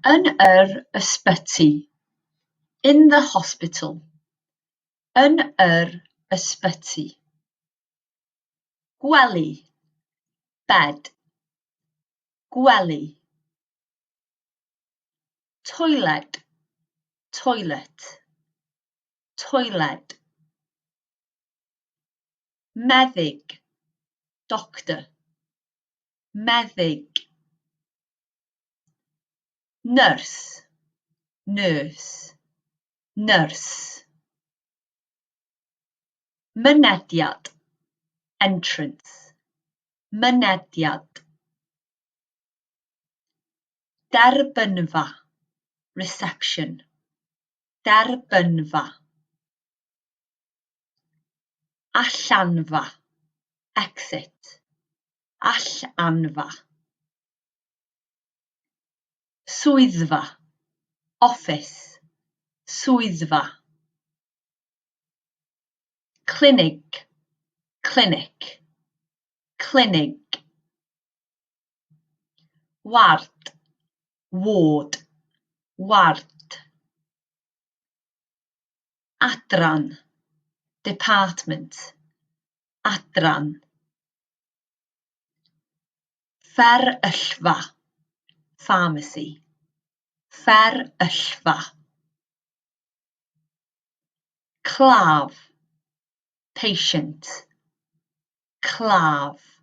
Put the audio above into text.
Yn yr ysbyty. In the hospital. Yn yr ysbyty. Gwely. Bed. Gwely. Toilet. Toilet. Toilet. Meddyg. Doctor. Meddyg. Nurse. Nurse. Nurse. Mynediad. Entrance. Mynediad. Derbynfa. Reception. Derbynfa. Allanfa. Exit. Allanfa. Swyddfa. Office. Swyddfa. Clinic. Clinic. Clinic. Ward. Ward. Ward. Adran. Department. Adran. Fferyllfa. Pharmacy. Fferyllfa. Claf. Patient. Claf.